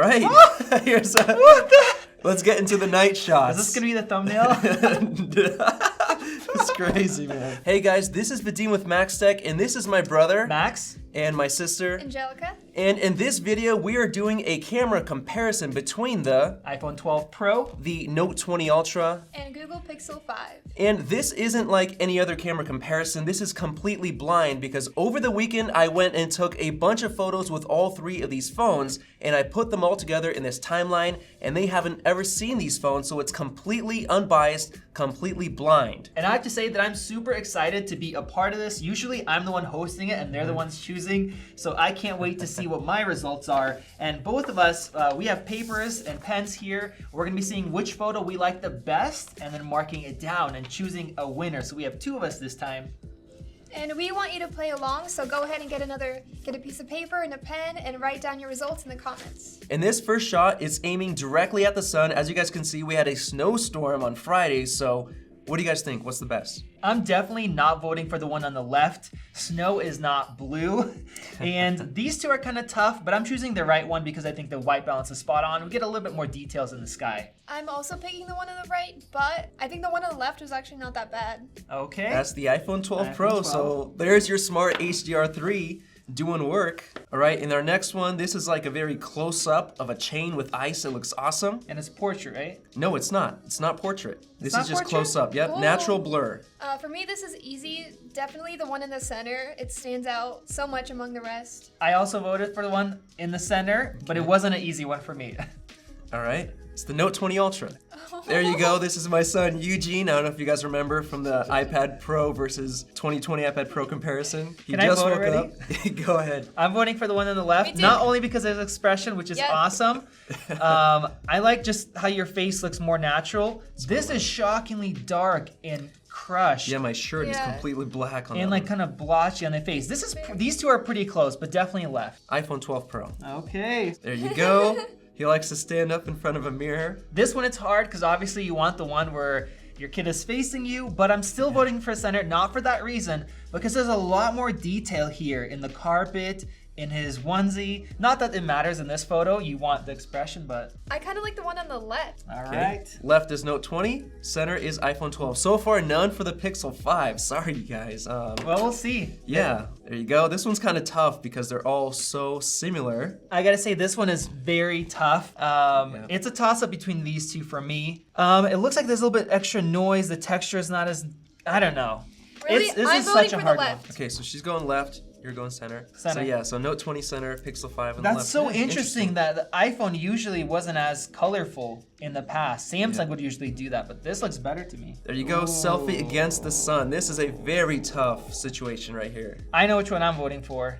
All right. Here's let's get into the night shots. Is this gonna be the thumbnail? It's crazy, man. Hey guys, this is Vadim with MaxTech, and this is my brother Max and my sister Angelika. And in this video, we are doing a camera comparison between the iPhone 12 Pro, the Note 20 Ultra, and Google Pixel 5. And this isn't like any other camera comparison. This is completely blind because over the weekend, I went and took a bunch of photos with all three of these phones, and I put them all together in this timeline, and they haven't ever seen these phones, so it's completely unbiased, completely blind. And I have to say that I'm super excited to be a part of this. Usually I'm the one hosting it and they're the ones choosing, so I can't wait to see what my results are. And both of us, we have papers and pens here. We're gonna be seeing which photo we like the best and then marking it down and choosing a winner. So we have two of us this time. And we want you to play along, so go ahead and get a piece of paper and a pen and write down your results in the comments. And this first shot is aiming directly at the sun. As you guys can see, we had a snowstorm on Friday, so what do you guys think? What's the best? I'm definitely not voting for the one on the left. Snow is not blue. And these two are kind of tough, but I'm choosing the right one because I think the white balance is spot on. We get a little bit more details in the sky. I'm also picking the one on the right, but I think the one on the left was actually not that bad. Okay. That's the iPhone 12 Pro, 12. so there's your smart HDR3 doing work. All right, in our next one, this is like a very close-up of a chain with ice. It looks awesome. And it's portrait, right? No, it's not. It's not portrait. This not is just portrait? close-up. Yep, Cool. natural blur. For me, this is easy. Definitely the one in the center. It stands out so much among the rest. I also voted for the one in the center, but it wasn't an easy one for me. All right, it's the Note 20 Ultra. There you go. This is my son, Eugene. I don't know if you guys remember from the iPad Pro versus 2020 iPad Pro comparison. He Can I just vote woke already? up. Go ahead. I'm voting for the one on the left, Me too. not only because of his expression, which is Yep. awesome. I like just how your face looks more natural. This is shockingly dark and crushed. Yeah, my shirt is Yeah. completely black on And that like one. kind of blotchy on the face. These two are pretty close, but definitely left. iPhone 12 Pro. Okay. There you go. He likes to stand up in front of a mirror. This one it's hard because obviously you want the one where your kid is facing you, but I'm still voting for center, not for that reason, because there's a lot more detail here in the carpet, in his onesie. Not that it matters in this photo, you want the expression, but I kind of like the one on the left. all Okay. right. Left is Note 20, center is iPhone 12. So far, none for the Pixel 5. Sorry, you guys. Well, we'll see. Yeah, there you go. This one's kind of tough because they're all so similar. I gotta say this one is very tough. It's a toss-up between these two for me. It looks like there's a little bit extra noise. The texture is not as, I don't know. Really? This I'm is voting such a for the hard one. left. Okay, so she's going left. You're going center. Center. So yeah, so Note 20 center, Pixel 5 on the That's left. so Yeah, interesting that the iPhone usually wasn't as colorful in the past. Samsung would usually do that, but this looks better to me. There you go, Ooh. selfie against the sun. This is a very tough situation right here. I know which one I'm voting for.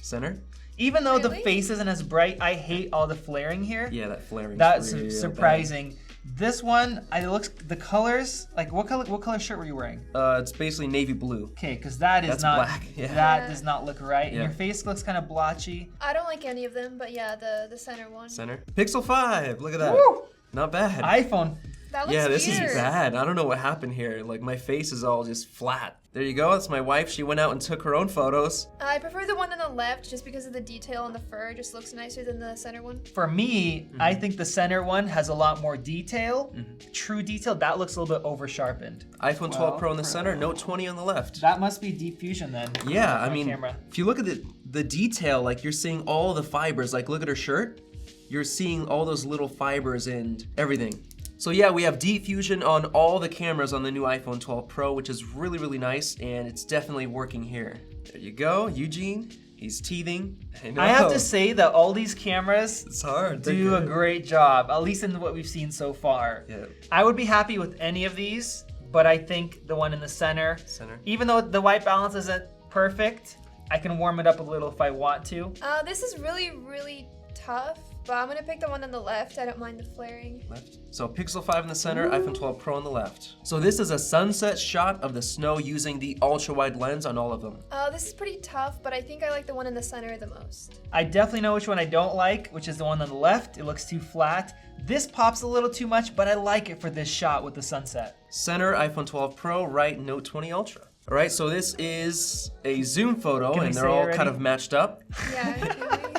Center? Even though the Really? face isn't as bright, I hate all the flaring here. Yeah, that flaring. That's real surprising. This one, the colors, like what color shirt were you wearing? bad. It's basically navy blue. Okay, because that is That's not, black, yeah. that Yeah. does not look right. And Yeah. your face looks kind of blotchy. I don't like any of them, but yeah, the center one. Center. Pixel 5, look at that. Woo! Not bad. iPhone. That looks Yeah, this weird. is bad. I don't know what happened here. Like my face is all just flat. There you go. That's my wife. She went out and took her own photos. I prefer the one on the left just because of the detail on the fur. It just looks nicer than the center one. For me, I think the center one has a lot more detail. True detail. That looks a little bit over sharpened. iPhone 12 Pro in the center, Note 20 on the left. That must be deep fusion then. Yeah, I Front mean, camera. if you look at the detail, like you're seeing all the fibers. Like look at her shirt. You're seeing all those little fibers and everything. So yeah, we have deep fusion on all the cameras on the new iPhone 12 Pro, which is really, really nice, and it's definitely working here. There you go, Eugene. He's teething. I have to say that all these cameras it's hard. do a great job, at least in what we've seen so far. Yeah. I would be happy with any of these, but I think the one in the center, even though the white balance isn't perfect, I can warm it up a little if I want to. This is really, really tough, but I'm gonna pick the one on the left. I don't mind the flaring. Left. So Pixel 5 in the center, iPhone 12 Pro on the left. So this is a sunset shot of the snow using the ultra-wide lens on all of them. This is pretty tough, but I think I like the one in the center the most. I definitely know which one I don't like, which is the one on the left. It looks too flat. This pops a little too much, but I like it for this shot with the sunset. Center, iPhone 12 Pro, right, Note 20 Ultra. All right, so this is a zoom photo, Can we and they're say all already? kind of matched up. Yeah.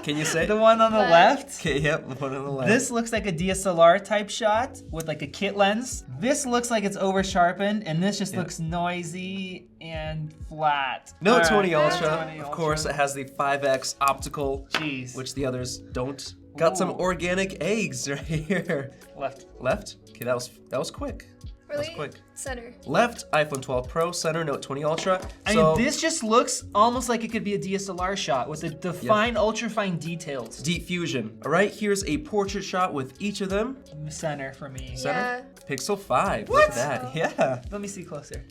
Can you say? The one on the left? Okay, yep, the one on the left. This looks like a DSLR type shot with like a kit lens. This looks like it's over sharpened, and this just looks noisy and flat. Note All 20 right, Ultra. Note 20 Of Ultra. course, it has the 5x optical, Jeez. which the others don't. Got some Ooh. organic eggs right here. Left. Left. Okay, that was quick. Really? That's quick. Center. Left, iPhone 12 Pro. Center, Note 20 Ultra. I mean, this just looks almost like it could be a DSLR shot with the fine, ultra fine details. Deep Fusion. All right, here's a portrait shot with each of them. Center for me. Yeah. Pixel 5. What? Look at that. Yeah. Let me see closer.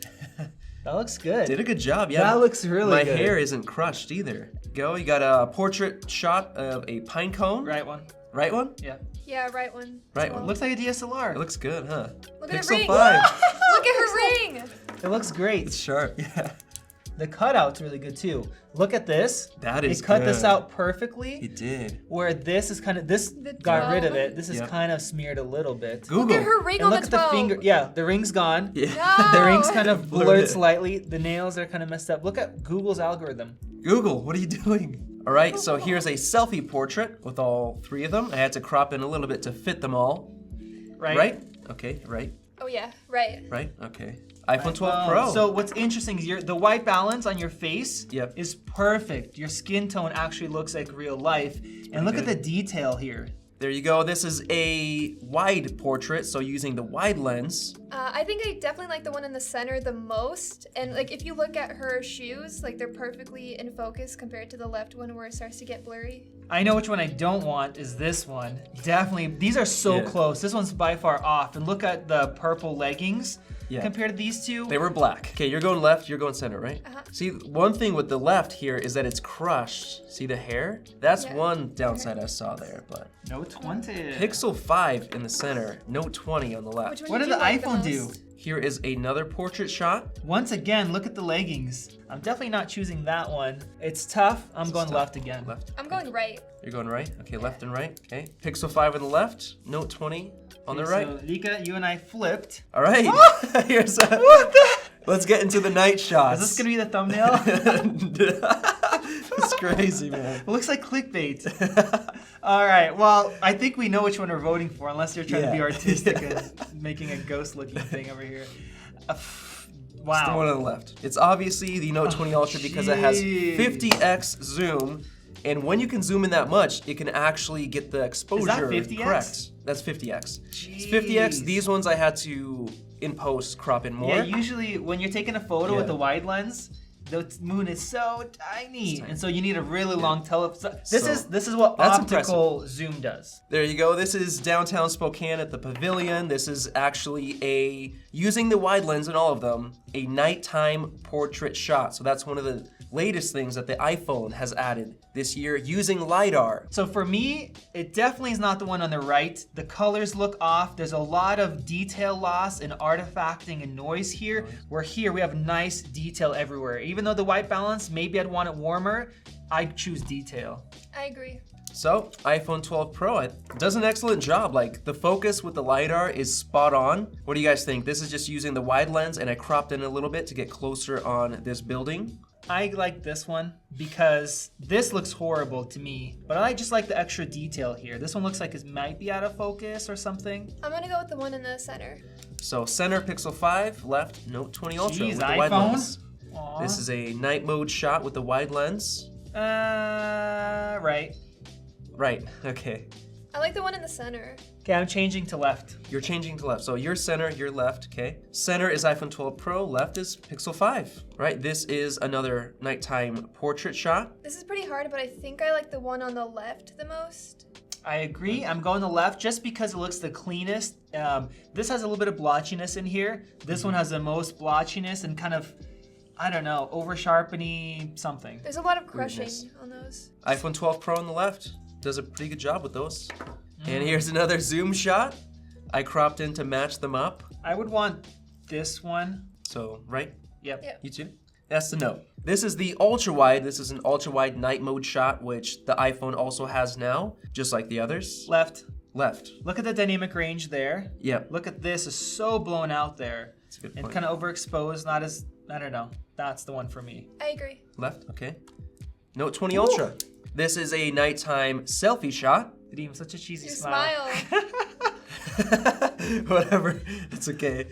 That looks good. Did a good job. Yeah. That looks really My good. hair isn't crushed either. Go. You got a portrait shot of a pine cone. Right one. Right one? Yeah. Yeah, right one. Right Well, one. Looks like a DSLR. It looks good, huh? Look at her Pixel ring. 5. Look at her ring. It looks great. It's sharp. Yeah. The cutout's really good too. Look at this. That is It cut this good. out perfectly. It did. Where this is kind of, this The got rid of 12. it. This is Yep. kind of smeared a little bit. Google. Look at her ring And on look the at the 12. finger. Yeah, the ring's gone. Yeah. No. The ring's kind of Blurred blurred it. slightly. The nails are kind of messed up. Look at Google's algorithm. Google, what are you doing? All right, so here's a selfie portrait with all three of them. I had to crop in a little bit to fit them all. Right? Right? Okay, right, Oh yeah, right. right, okay. iPhone 12 Pro. So what's interesting is the white balance on your face Yep. is perfect. Your skin tone actually looks like real life. And look at the good. detail here. There you go. This is a wide portrait, so using the wide lens. I think I definitely like the one in the center the most. And like if you look at her shoes, like they're perfectly in focus compared to the left one where it starts to get blurry. I know which one I don't want is this one. Definitely, these are so Yeah. close. This one's by far off. And look at the purple leggings Yeah. compared to these two. They were black. Okay, you're going left, you're going center, right? Uh-huh. See, one thing with the left here is that it's crushed. See the hair? That's Yeah. one downside I saw there, but Note 20. Pixel 5 in the center, Note 20 on the left. Which one What did did you the like iPhone do? most? Here is another portrait shot. Once again, look at the leggings. I'm definitely not choosing that one. It's tough. I'm going tough. left again. Left. I'm going right. You're going right? Okay, left and right. Okay. Pixel 5 on the left, Note 20 on the Okay, right. So, Lika, you and I flipped. All right. Here's a, let's get into the night shots. Is this gonna be the thumbnail? It's crazy, man. It looks like clickbait. All right. Well, I think we know which one we're voting for, unless you're trying to be Yeah. artistic and making a ghost-looking thing over here. It's the Wow. one on the left. It's obviously the Note 20 Ultra because it has jeez. 50x zoom, and when you can zoom in that much, it can actually get the exposure 50x? correct. That's 50x. It's 50x. Jeez. These ones I had to in post crop in more. Yeah. Usually, when you're taking a photo Yeah. with the wide lens, the moon is so tiny, and so you need a really long telephoto. This is what That's optical zoom does. There you go. This is downtown Spokane at the Pavilion. This is actually using the wide lens in all of them, a nighttime portrait shot. So that's one of the latest things that the iPhone has added this year using LiDAR. So for me, it definitely is not the one on the right. The colors look off. There's a lot of detail loss and artifacting and noise here. Where here we have nice detail everywhere. Even though the white balance, maybe I'd want it warmer, I'd choose detail. I agree. So iPhone 12 Pro does an excellent job. Like the focus with the LiDAR is spot on. What do you guys think? This is just using the wide lens and I cropped in a little bit to get closer on this building. I like this one because this looks horrible to me, but I just like the extra detail here. This one looks like it might be out of focus or something. I'm gonna go with the one in the center. So center Pixel 5, left Note 20 Ultra Jeez, with the wide iPhone? lens. Aw. This is a night mode shot with the wide lens. Right. Right, okay. I like the one in the center. Okay, I'm changing to left. You're changing to left. So you're center, you're left, okay? Center is iPhone 12 Pro, left is Pixel 5, right? This is another nighttime portrait shot. This is pretty hard, but I think I like the one on the left the most. I agree. I'm going to left just because it looks the cleanest. This has a little bit of blotchiness in here. This one has the most blotchiness and kind of, I don't know, over sharpeny something. There's a lot of crushing Weirdness. on those. iPhone 12 Pro on the left does a pretty good job with those. And here's another zoom shot. I cropped in to match them up. I would want this one. So, right? Yep. Yep. You too? That's the note. This is the ultra wide. This is an ultra wide night mode shot, which the iPhone also has now, just like the others. Left. Left. Look at the dynamic range there. Yep. Look at this. It's so blown out there. That's a good And point. kind of overexposed. Not as, I don't know. That's the one for me. I agree. Left, okay. Note 20 Ultra. This is a nighttime selfie shot. Vadim, such a cheesy Your smile. Whatever, it's okay.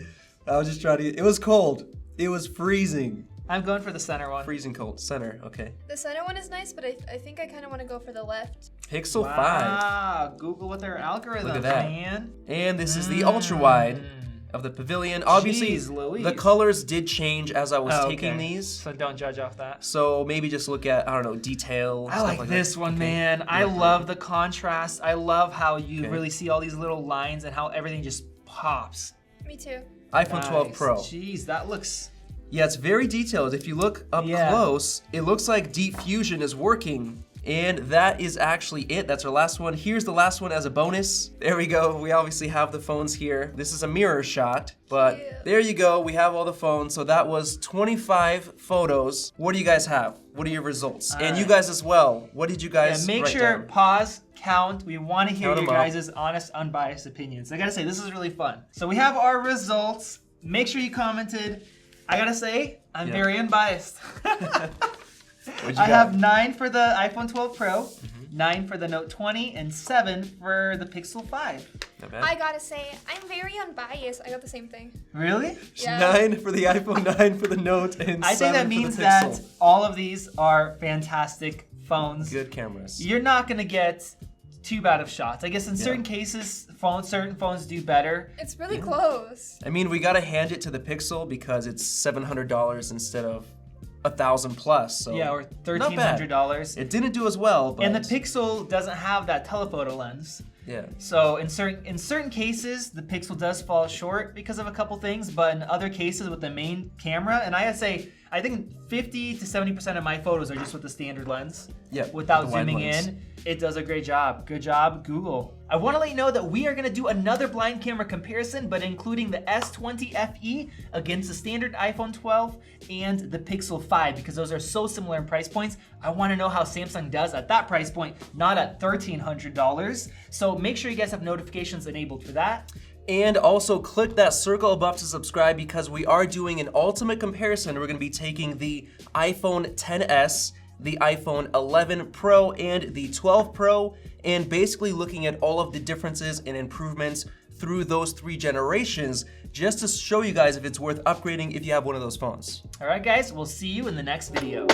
I was just trying to. It was cold. It was freezing. I'm going for the center one. Freezing cold. Center. Okay. The center one is nice, but I think I kind of want to go for the left. Pixel 5. Wow, Google with their algorithm, Look at that. man. And this is the ultra wide of the Pavilion. Obviously, Jeez Louise. the colors did change as I was Oh, taking okay. these. So don't judge off that. So maybe just look at, I don't know, detail. I stuff like that. this one, Okay. man. I love the contrast. I love how you Okay. really see all these little lines and how everything just pops. Me too. iPhone 12 Nice. Pro. Jeez, that looks... Yeah, it's very detailed. If you look up Yeah. close, it looks like Deep Fusion is working. And that is actually it. That's our last one. Here's the last one as a bonus. There we go. We obviously have the phones here. This is a mirror shot, but Cute. there you go. We have all the phones. So that was 25 photos. What do you guys have? What are your results? And you right. guys as well. What did you guys make write sure, down? pause, count. We want to hear Count your 'em up. guys' honest, unbiased opinions. I gotta say, this is really fun. So we have our results. Make sure you commented. I gotta say, I'm Yeah. very unbiased. What'd you I got? have 9 for the iPhone 12 Pro, 9 for the Note 20, and 7 for the Pixel 5. Not bad. I gotta say, I'm very unbiased. I got the same thing. Really? Yeah. 9 for the iPhone, 9 for the Note, and I 7 think that for means the that Pixel. all of these are fantastic phones. Good cameras. You're not gonna get too bad of shots. I guess in certain cases, certain phones do better. It's really close. I mean, we gotta hand it to the Pixel because it's $700 instead of 1,000 plus. So Yeah, or not bad. $1,300. It didn't do as well, but And the Pixel doesn't have that telephoto lens. yeah, So in certain cases, the Pixel does fall short because of a couple things, but in other cases with the main camera, and I say, I think 50 to 70% of my photos are just with the standard lens. yeah, Without the wide zooming lens. in, it does a great job. Good job, Google. I want to let you know that we are going to do another blind camera comparison, but including the S20 FE against the standard iPhone 12 and the Pixel 5, because those are so similar in price points. I want to know how Samsung does at that price point, not at $1,300. So make sure you guys have notifications enabled for that. And also click that circle above to subscribe because we are doing an ultimate comparison. We're gonna be taking the iPhone XS, the iPhone 11 Pro, and the 12 Pro, and basically looking at all of the differences and improvements through those 3 generations, just to show you guys if it's worth upgrading if you have one of those phones. All right, guys, we'll see you in the next video.